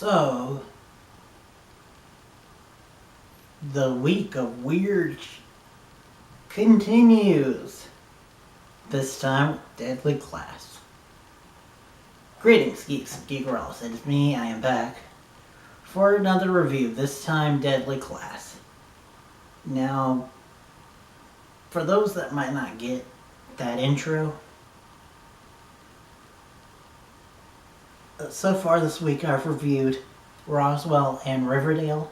So, the week of weird continues. This time, Deadly Class. Greetings, geeks and geekerellas. It is me, I am back for another review, this time Deadly Class. Now, for those that might not get that intro, so far this week I've reviewed Roswell and Riverdale,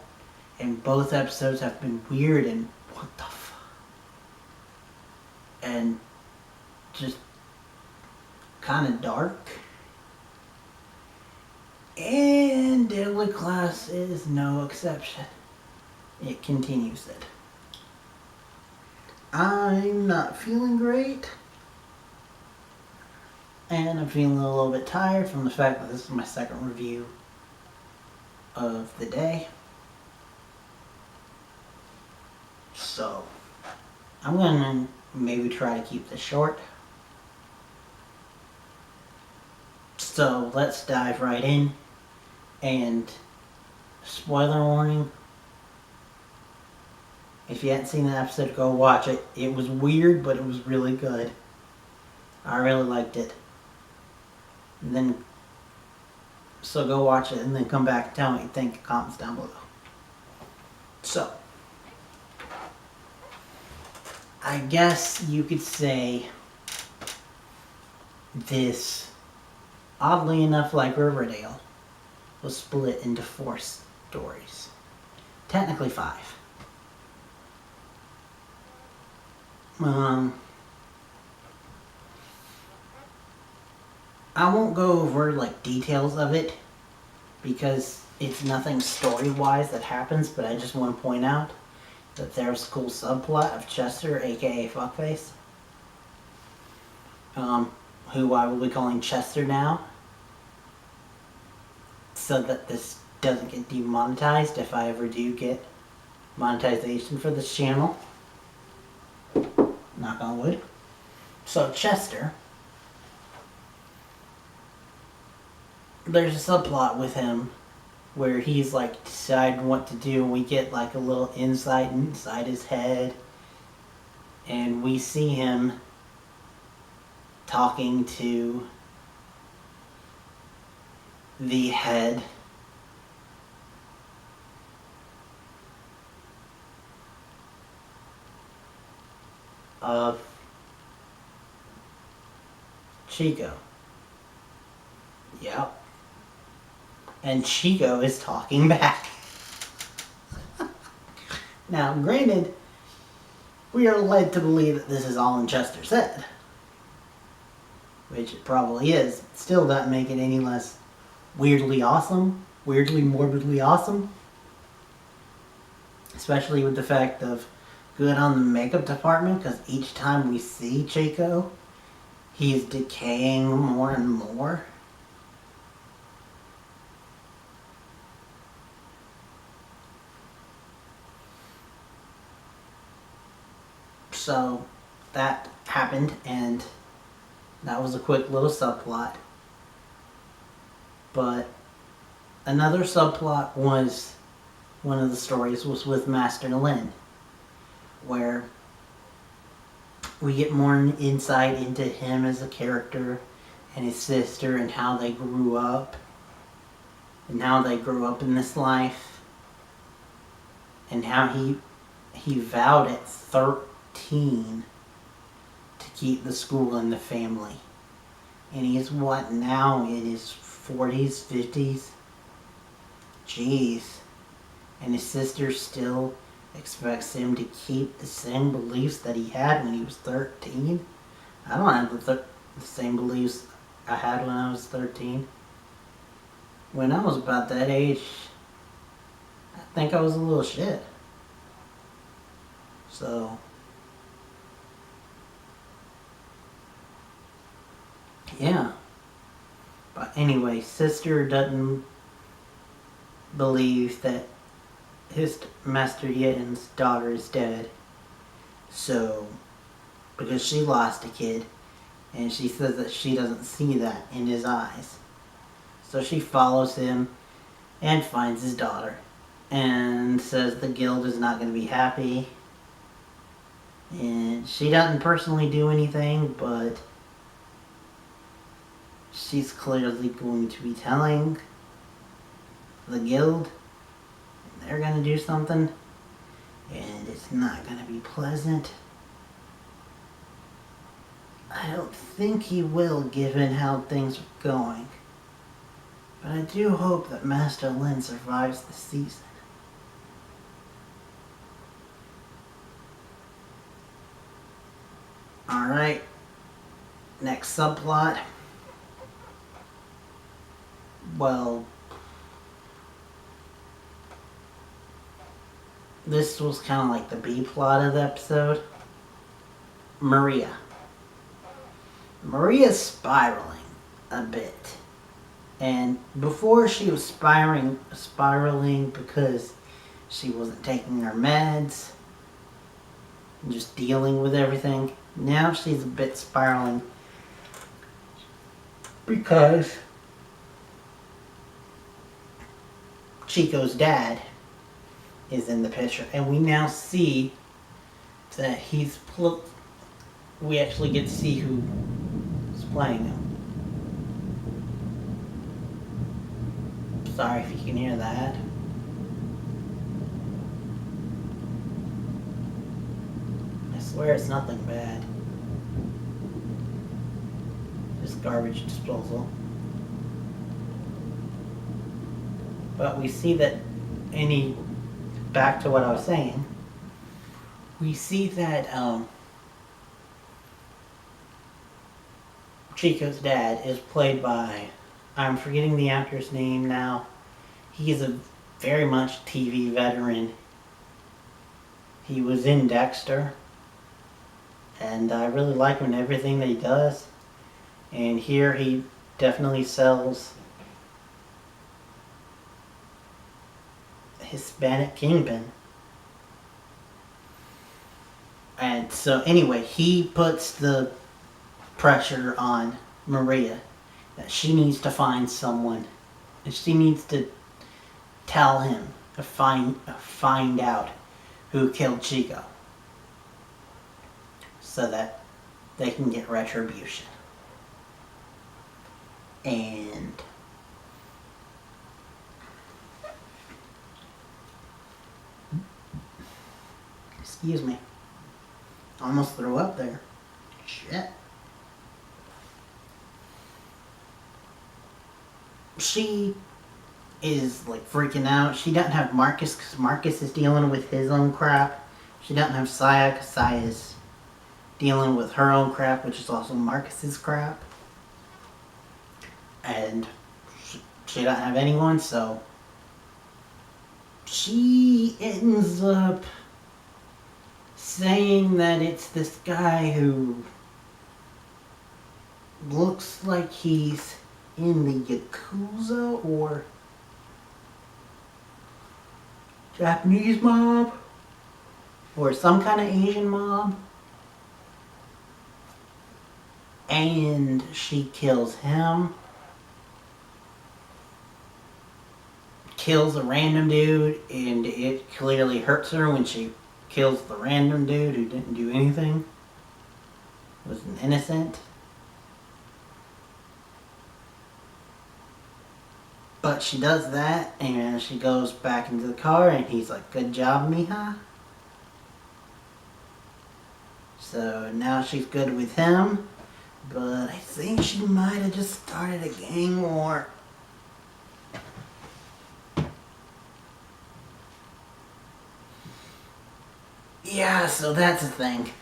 and both episodes have been weird and what the fuck, and just kind of dark. And Deadly Class is no exception. It continues it. I'm not feeling great, and I'm feeling a little bit tired from the fact that this is my second review of the day. So, I'm gonna maybe try to keep this short. So, let's dive right in. And, spoiler warning, if you hadn't seen the episode, go watch it. It was weird, but it was really good. I really liked it. And then, so go watch it and then come back and tell me what you think in comments down below. So, I guess you could say this, oddly enough, like Riverdale, was split into 4 stories. Technically 5. I won't go over like details of it because it's nothing story-wise that happens, but I just want to point out that there's a cool subplot of Chester, aka Fuckface, who I will be calling Chester now, so that this doesn't get demonetized if I ever do get monetization for this channel. Knock on wood. So Chester, there's a subplot with him where he's like deciding what to do, and we get like a little insight inside his head, and we see him talking to the head of Chico. Yep. And Chico is talking back. Now, granted, we are led to believe that this is all in Chester's head, which it probably is. It still doesn't make it any less weirdly awesome, weirdly morbidly awesome. Especially with the fact of good on the makeup department, because each time we see Chico, he's decaying more and more. So that happened, and that was a quick little subplot. But another subplot was, one of the stories was with Master Lin, where we get more insight into him as a character and his sister and how they grew up in this life, and how he vowed at 13 to keep the school and the family. And he's what now, in his 40s, 50s? Jeez. And his sister still expects him to keep the same beliefs that he had when he was 13. I don't have the same beliefs I had when I was 13. When I was about that age, I think I was a little shit. So, yeah. But anyway, sister doesn't believe that his Master Yin's daughter is dead. So, because she lost a kid, and she says that she doesn't see that in his eyes. So she follows him and finds his daughter and says the guild is not going to be happy. And she doesn't personally do anything, but she's clearly going to be telling the guild, and they're going to do something, and it's not going to be pleasant. I don't think he will, given how things are going. But I do hope that Master Lin survives the season. Alright. Next subplot. Well, this was kind of like the B plot of the episode. Maria's spiraling a bit. And before she was spiraling because she wasn't taking her meds and just dealing with everything. Now she's a bit spiraling because Chico's dad is in the picture, and we now see that we actually get to see who's playing him. Sorry if you can hear that. I swear it's nothing bad. Just garbage disposal. But we see that back to what I was saying, we see that Chico's dad is played by, I'm forgetting the actor's name now. He is a very much TV veteran. He was in Dexter, and I really like him in everything that he does. And here he definitely sells Hispanic Kingpin. And so anyway, he puts the pressure on Maria that she needs to find someone, and she needs to tell him to find out who killed Chico so that they can get retribution. And excuse me, almost threw up there. Shit. She is like freaking out. She doesn't have Marcus because Marcus is dealing with his own crap. She doesn't have Saya because Saya is dealing with her own crap, which is also Marcus's crap. And she doesn't have anyone, so she ends up saying that it's this guy who looks like he's in the Yakuza or Japanese mob or some kind of Asian mob. And she kills him. Kills a random dude, and it clearly hurts her when she kills the random dude who didn't do anything. Was an innocent. But she does that, and she goes back into the car, and he's like, "Good job, mija." So now she's good with him, but I think she might have just started a gang war. Yeah, so that's the thing.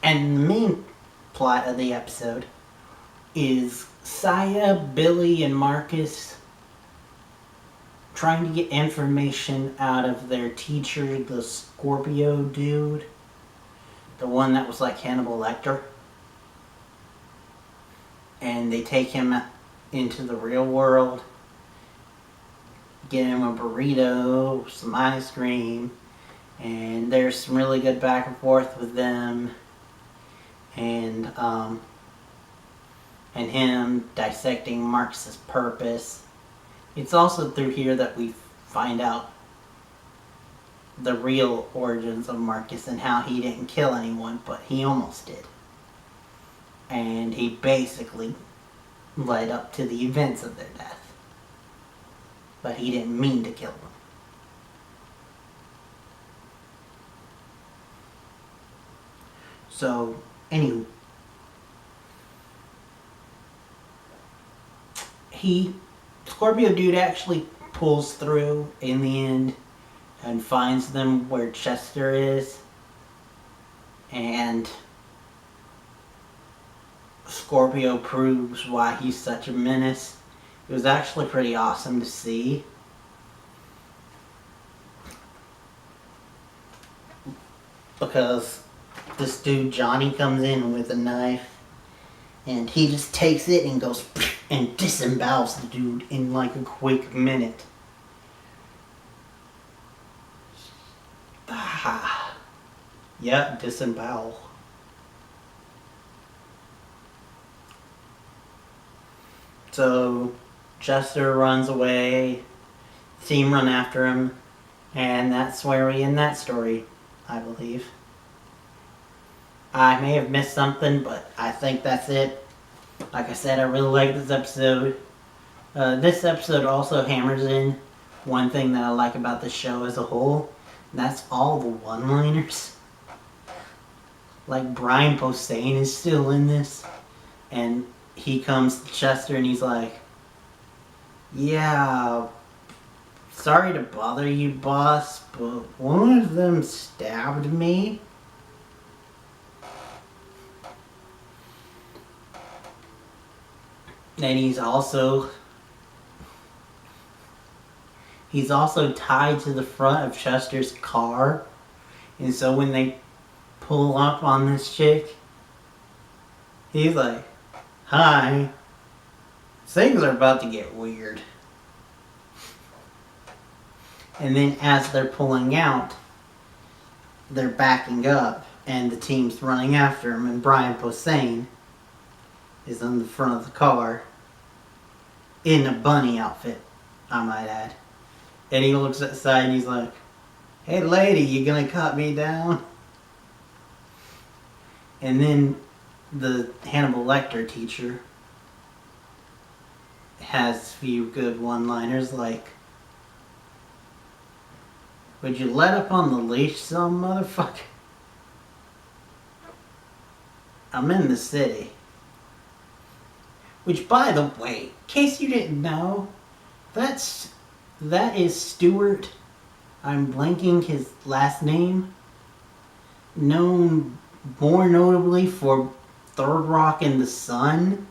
And the main plot of the episode is Saya, Billy, and Marcus trying to get information out of their teacher, the Scorpio dude. The one that was like Hannibal Lecter. And they take him into the real world. Get him a burrito, some ice cream. And there's some really good back and forth with them. And him dissecting Marcus's purpose. It's also through here that we find out the real origins of Marcus and how he didn't kill anyone, but he almost did. And he basically led up to the events of their death. But he didn't mean to kill them. So, anywho. Scorpio Dude actually pulls through in the end and finds them where Chester is. And Scorpio proves why he's such a menace. It was actually pretty awesome to see. Because this dude Johnny comes in with a knife and he just takes it and goes and disembowels the dude in like a quick minute. Yeah, disembowel. So Chester runs away, team run after him, and that's where we end that story, I believe. I may have missed something, but I think that's it. Like I said, I really like this episode. This episode also hammers in one thing that I like about the show as a whole, and that's all the one-liners. Like Brian Posehn is still in this, and he comes to Chester and he's like, "Yeah, sorry to bother you, boss, but one of them stabbed me." And he's also tied to the front of Chester's car. And so when they pull up on this chick, he's like, "Hi, things are about to get weird." And then as they're pulling out, they're backing up and the team's running after him, and Brian Posehn is on the front of the car in a bunny outfit, I might add. And he looks at the side and he's like, "Hey lady, you gonna cut me down?" And then the Hannibal Lecter teacher has a few good one-liners like, "Would you let up on the leash some motherfucker? I'm in the city." Which, by the way, in case you didn't know, that is Stewart. I'm blanking his last name. Known more notably for Third Rock in the Sun.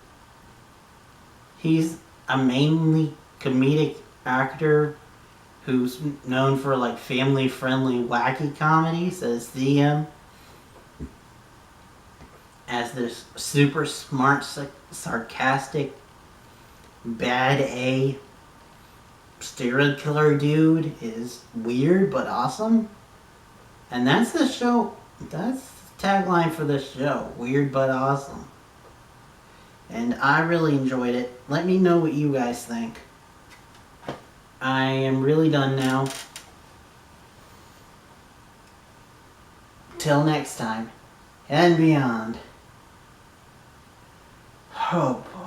He's a mainly comedic actor who's known for like family-friendly wacky comedies as this super smart, sarcastic, bad A serial killer dude is weird but awesome. And that's the show. That's the tagline for this show. Weird but awesome. And I really enjoyed it. Let me know what you guys think. I am really done now. Till next time. And beyond. Oh boy.